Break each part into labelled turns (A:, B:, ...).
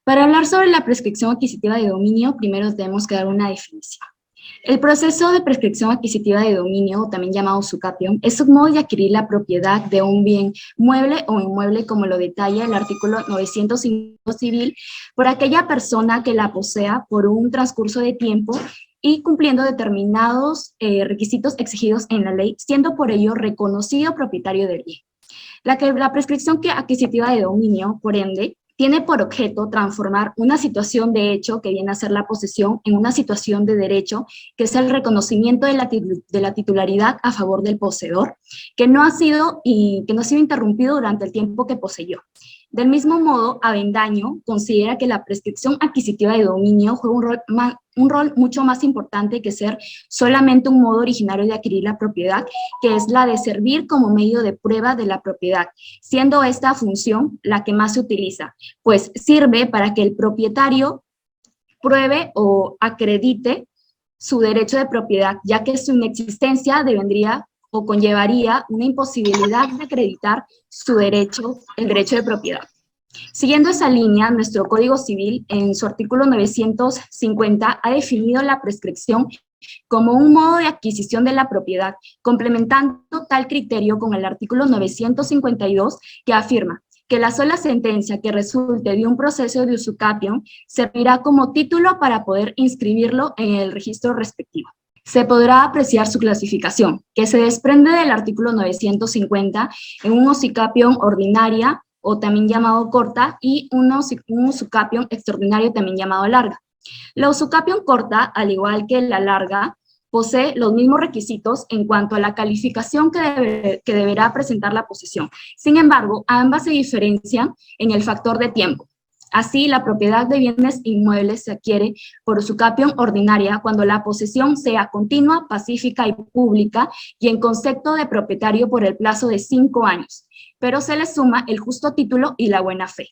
A: Para hablar sobre la prescripción adquisitiva de dominio, primero tenemos que dar una definición. El proceso de prescripción adquisitiva de dominio, también llamado usucapión, es un modo de adquirir la propiedad de un bien mueble o inmueble, como lo detalla el artículo 905 civil, por aquella persona que la posea por un transcurso de tiempo y cumpliendo determinados requisitos exigidos en la ley, siendo por ello reconocido propietario del bien. La prescripción adquisitiva de dominio, por ende, tiene por objeto transformar una situación de hecho, que viene a ser la posesión, en una situación de derecho, que es el reconocimiento de la titularidad a favor del poseedor, que no ha sido interrumpido durante el tiempo que poseyó. Del mismo modo, Avendaño considera que la prescripción adquisitiva de dominio juega un rol mucho más importante que ser solamente un modo originario de adquirir la propiedad, que es la de servir como medio de prueba de la propiedad, siendo esta función la que más se utiliza, pues sirve para que el propietario pruebe o acredite su derecho de propiedad, ya que su inexistencia devendría o conllevaría una imposibilidad de acreditar su derecho, el derecho de propiedad. Siguiendo esa línea, nuestro Código Civil, en su artículo 950, ha definido la prescripción como un modo de adquisición de la propiedad, complementando tal criterio con el artículo 952, que afirma que la sola sentencia que resulte de un proceso de usucapión servirá como título para poder inscribirlo en el registro respectivo. Se podrá apreciar su clasificación, que se desprende del artículo 950 en un usucapión ordinaria, o también llamado corta, y un usucapión extraordinario, también llamado larga. La usucapión corta, al igual que la larga, posee los mismos requisitos en cuanto a la calificación que deberá presentar la posesión. Sin embargo, ambas se diferencian en el factor de tiempo. Así, la propiedad de bienes inmuebles se adquiere por usucapión ordinaria cuando la posesión sea continua, pacífica y pública y en concepto de propietario por el plazo de 5 años, pero se le suma el justo título y la buena fe.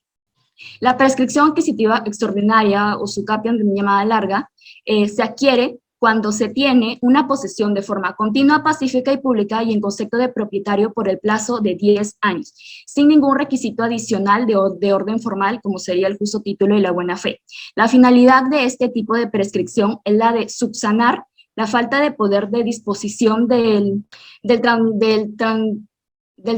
A: La prescripción adquisitiva extraordinaria o usucapión llamada larga se adquiere cuando se tiene una posesión de forma continua, pacífica y pública y en concepto de propietario por el plazo de 10 años, sin ningún requisito adicional de orden formal, como sería el justo título y la buena fe. La finalidad de este tipo de prescripción es la de subsanar la falta de poder de disposición del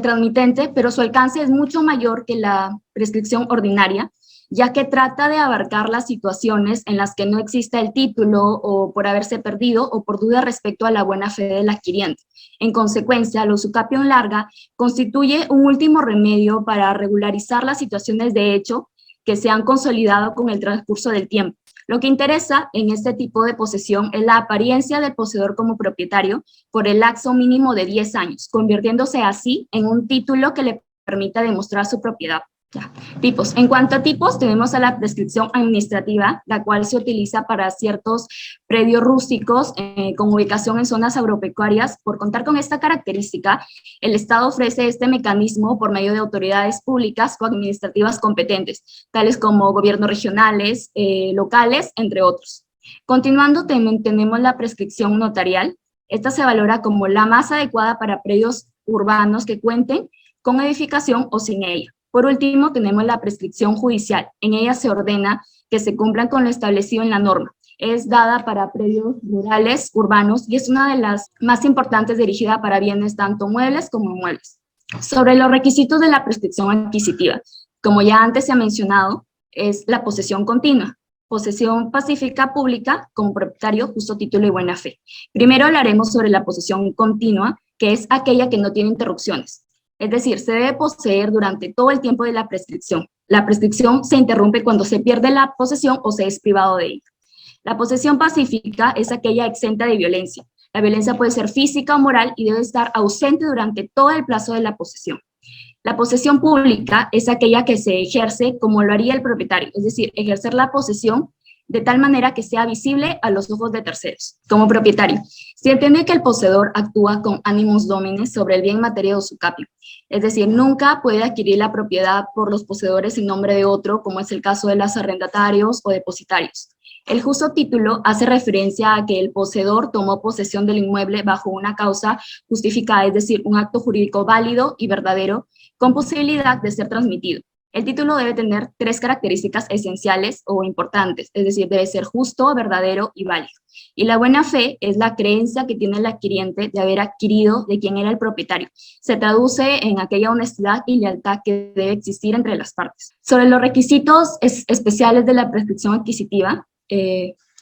A: transmitente, pero su alcance es mucho mayor que la prescripción ordinaria, ya que trata de abarcar las situaciones en las que no exista el título o por haberse perdido o por duda respecto a la buena fe del adquiriente. En consecuencia, la usucapión larga constituye un último remedio para regularizar las situaciones de hecho que se han consolidado con el transcurso del tiempo. Lo que interesa en este tipo de posesión es la apariencia del poseedor como propietario por el lapso mínimo de 10 años, convirtiéndose así en un título que le permita demostrar su propiedad. Ya. Tipos. En cuanto a tipos, tenemos a la prescripción administrativa, la cual se utiliza para ciertos predios rústicos con ubicación en zonas agropecuarias. Por contar con esta característica, el Estado ofrece este mecanismo por medio de autoridades públicas o administrativas competentes, tales como gobiernos regionales, locales, entre otros. Continuando, tenemos la prescripción notarial. Esta se valora como la más adecuada para predios urbanos que cuenten con edificación o sin ella. Por último, tenemos la prescripción judicial. En ella se ordena que se cumplan con lo establecido en la norma. Es dada para predios rurales, urbanos, y es una de las más importantes dirigida para bienes tanto muebles como inmuebles. Sobre los requisitos de la prescripción adquisitiva, como ya antes se ha mencionado, es la posesión continua, posesión pacífica pública como propietario, justo título y buena fe. Primero hablaremos sobre la posesión continua, que es aquella que no tiene interrupciones. Es decir, se debe poseer durante todo el tiempo de la prescripción. La prescripción se interrumpe cuando se pierde la posesión o se es privado de ella. La posesión pacífica es aquella exenta de violencia. La violencia puede ser física o moral y debe estar ausente durante todo el plazo de la posesión. La posesión pública es aquella que se ejerce como lo haría el propietario, es decir, ejercer la posesión de tal manera que sea visible a los ojos de terceros, como propietario. Se entiende que el poseedor actúa con animus domini sobre el bien materia de usucapio, es decir, nunca puede adquirir la propiedad por los poseedores en nombre de otro, como es el caso de los arrendatarios o depositarios. El justo título hace referencia a que el poseedor tomó posesión del inmueble bajo una causa justificada, es decir, un acto jurídico válido y verdadero, con posibilidad de ser transmitido. El título debe tener tres características esenciales o importantes, es decir, debe ser justo, verdadero y válido. Y la buena fe es la creencia que tiene el adquiriente de haber adquirido de quien era el propietario. Se traduce en aquella honestidad y lealtad que debe existir entre las partes. Sobre los requisitos especiales de la prescripción adquisitiva,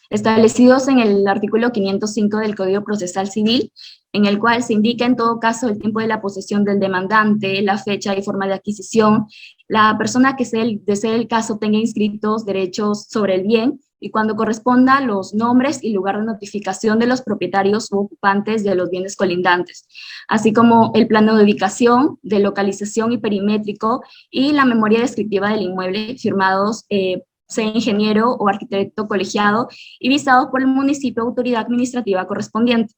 A: establecidos en el artículo 505 del Código Procesal Civil, en el cual se indica en todo caso el tiempo de la posesión del demandante, la fecha y forma de adquisición, la persona que desee el caso tenga inscritos derechos sobre el bien y cuando corresponda los nombres y lugar de notificación de los propietarios u ocupantes de los bienes colindantes, así como el plano de ubicación, de localización y perimétrico y la memoria descriptiva del inmueble firmados sea ingeniero o arquitecto colegiado y visados por el municipio o autoridad administrativa correspondiente.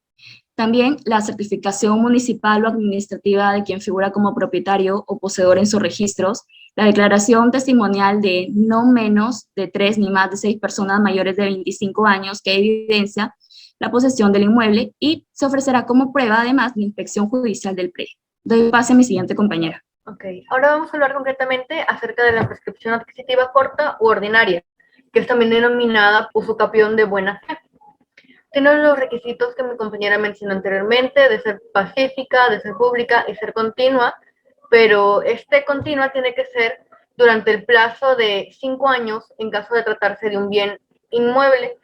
A: También la certificación municipal o administrativa de quien figura como propietario o poseedor en sus registros, la declaración testimonial de no menos de 3 ni más de 6 personas mayores de 25 años que evidencia la posesión del inmueble y se ofrecerá como prueba además la inspección judicial del predio. Doy pase a mi siguiente compañera.
B: Ok, ahora vamos a hablar concretamente acerca de la prescripción adquisitiva corta u ordinaria, que es también denominada usucapión de buena fe. Tiene los requisitos que mi compañera mencionó anteriormente, de ser pacífica, de ser pública y ser continua, pero este continua tiene que ser durante el plazo de 5 años en caso de tratarse de un bien inmueble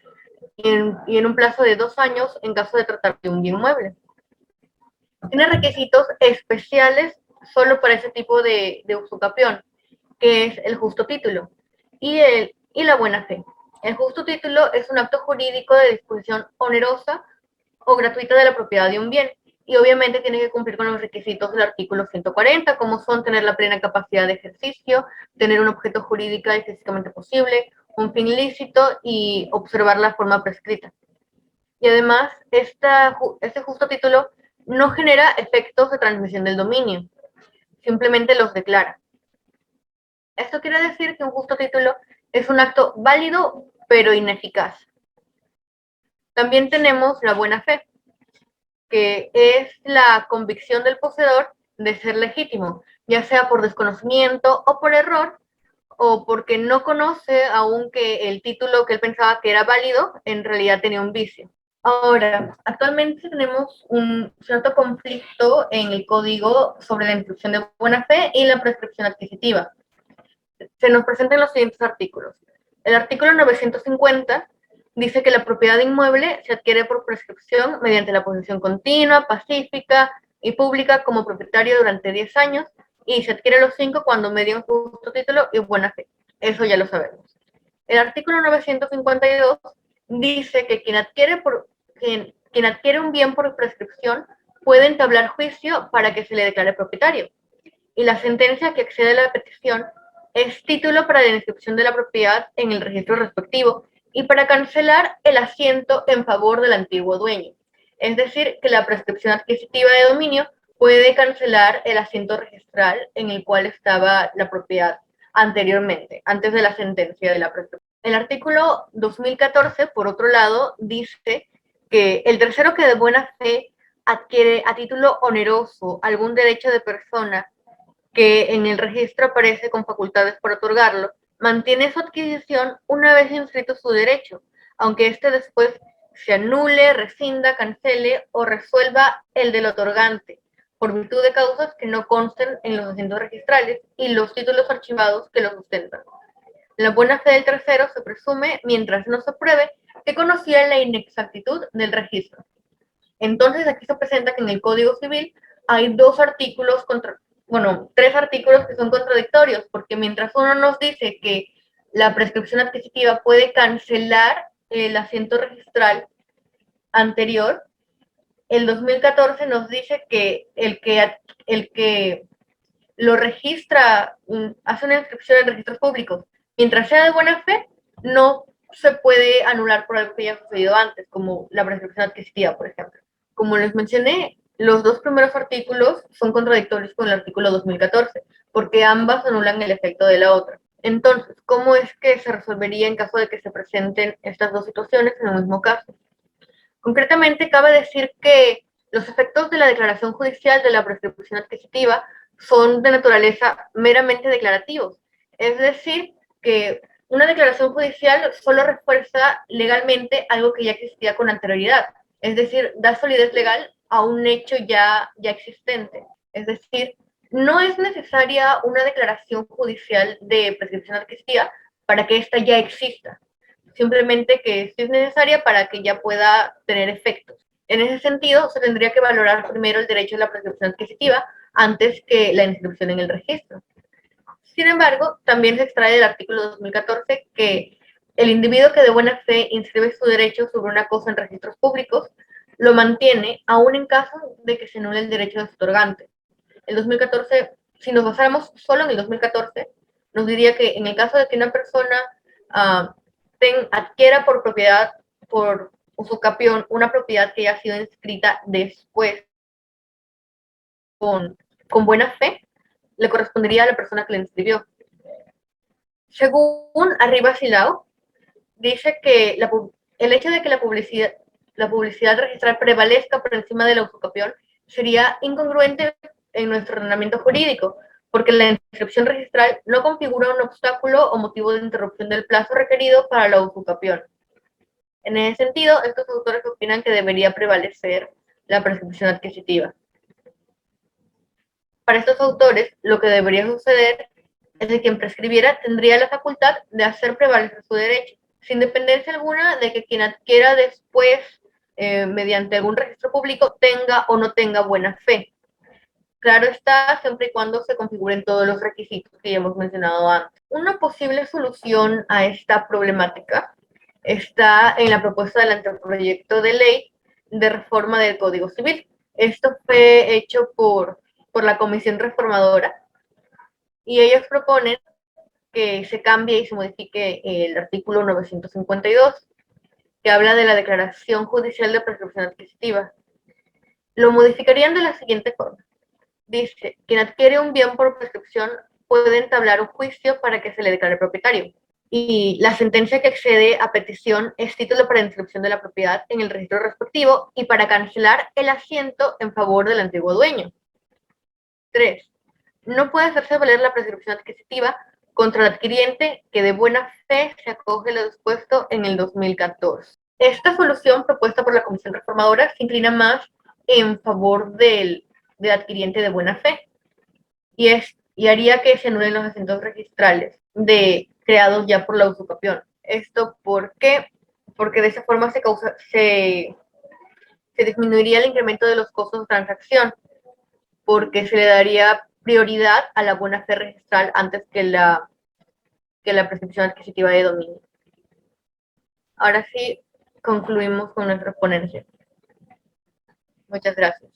B: y en un plazo de 2 años en caso de tratarse de un bien mueble. Tiene requisitos especiales solo para ese tipo de usucapión, que es el justo título y la buena fe. El justo título es un acto jurídico de disposición onerosa o gratuita de la propiedad de un bien y obviamente tiene que cumplir con los requisitos del artículo 140, como son tener la plena capacidad de ejercicio, tener un objeto jurídico y físicamente posible, un fin lícito y observar la forma prescrita. Y además, este justo título no genera efectos de transmisión del dominio, simplemente los declara. Esto quiere decir que un justo título es un acto válido pero ineficaz. También tenemos la buena fe, que es la convicción del poseedor de ser legítimo, ya sea por desconocimiento o por error, o porque no conoce aún que el título que él pensaba que era válido en realidad tenía un vicio. Ahora, actualmente tenemos un cierto conflicto en el código sobre la instrucción de buena fe y la prescripción adquisitiva. Se nos presentan los siguientes artículos. El artículo 950 dice que la propiedad inmueble se adquiere por prescripción mediante la posesión continua, pacífica y pública como propietario durante 10 años y se adquiere los 5 cuando media un justo título y buena fe. Eso ya lo sabemos. El artículo 952 dice que quien adquiere un bien por prescripción puede entablar juicio para que se le declare propietario. Y la sentencia que accede a la petición es título para la inscripción de la propiedad en el registro respectivo y para cancelar el asiento en favor del antiguo dueño. Es decir, que la prescripción adquisitiva de dominio puede cancelar el asiento registral en el cual estaba la propiedad anteriormente, antes de la sentencia de la prescripción. El artículo 2014, por otro lado, dice que el tercero que de buena fe adquiere a título oneroso algún derecho de persona que en el registro aparece con facultades para otorgarlo, mantiene su adquisición una vez inscrito su derecho, aunque éste después se anule, rescinda, cancele o resuelva el del otorgante, por virtud de causas que no consten en los asientos registrales y los títulos archivados que lo sustentan. La buena fe del tercero se presume, mientras no se pruebe, que conocía la inexactitud del registro. Entonces, aquí se presenta que en el Código Civil hay tres artículos que son contradictorios, porque mientras uno nos dice que la prescripción adquisitiva puede cancelar el asiento registral anterior, el 2014 nos dice que el que lo registra, hace una inscripción en registros públicos, mientras sea de buena fe, no se puede anular por algo que ya ha sucedido antes, como la prescripción adquisitiva, por ejemplo. Como les mencioné, los dos primeros artículos son contradictorios con el artículo 2014, porque ambas anulan el efecto de la otra. Entonces, ¿cómo es que se resolvería en caso de que se presenten estas dos situaciones en el mismo caso? Concretamente, cabe decir que los efectos de la declaración judicial de la prescripción adquisitiva son de naturaleza meramente declarativos, Es decir, que una declaración judicial solo refuerza legalmente algo que ya existía con anterioridad, es decir, da solidez legal a un hecho ya existente. Es decir, no es necesaria una declaración judicial de prescripción adquisitiva para que ésta ya exista, simplemente que sí es necesaria para que ya pueda tener efectos. En ese sentido, se tendría que valorar primero el derecho a la prescripción adquisitiva antes que la inscripción en el registro. Sin embargo, también se extrae del artículo 2014 que el individuo que de buena fe inscribe su derecho sobre una cosa en registros públicos lo mantiene aún en caso de que se anule el derecho de su otorgante. El 2014, si nos basáramos solo en el 2014, nos diría que en el caso de que una persona adquiera por propiedad, por usucapión, una propiedad que haya sido inscrita después con buena fe, le correspondería a la persona que la inscribió. Según Arribas y Lao, dice que el hecho de que la publicidad registral prevalezca por encima de la usucapión sería incongruente en nuestro ordenamiento jurídico, porque la inscripción registral no configura un obstáculo o motivo de interrupción del plazo requerido para la usucapión. En ese sentido, estos autores opinan que debería prevalecer la prescripción adquisitiva. Para estos autores, lo que debería suceder es que quien prescribiera tendría la facultad de hacer prevalecer su derecho, sin dependencia alguna de que quien adquiera después, mediante algún registro público, tenga o no tenga buena fe. Claro está, siempre y cuando se configuren todos los requisitos que ya hemos mencionado antes. Una posible solución a esta problemática está en la propuesta del anteproyecto de ley de reforma del Código Civil. Esto fue hecho por la Comisión Reformadora y ellos proponen que se cambie y se modifique el artículo 952, que habla de la declaración judicial de prescripción adquisitiva. Lo modificarían de la siguiente forma. Dice, quien adquiere un bien por prescripción puede entablar un juicio para que se le declare propietario. Y la sentencia que accede a petición es título para inscripción de la propiedad en el registro respectivo y para cancelar el asiento en favor del antiguo dueño. 3. No puede hacerse valer la prescripción adquisitiva contra el adquiriente que de buena fe se acoge lo dispuesto en el 2014. Esta solución propuesta por la Comisión Reformadora se inclina más en favor del adquiriente de buena fe y haría que se anulen los asientos registrales creados ya por la usucapión. ¿Esto por qué? Porque de esa forma se disminuiría el incremento de los costos de transacción, porque se le daría prioridad a la buena fe registral antes que la prescripción adquisitiva de dominio. Ahora sí, concluimos con nuestra ponencia. Muchas gracias.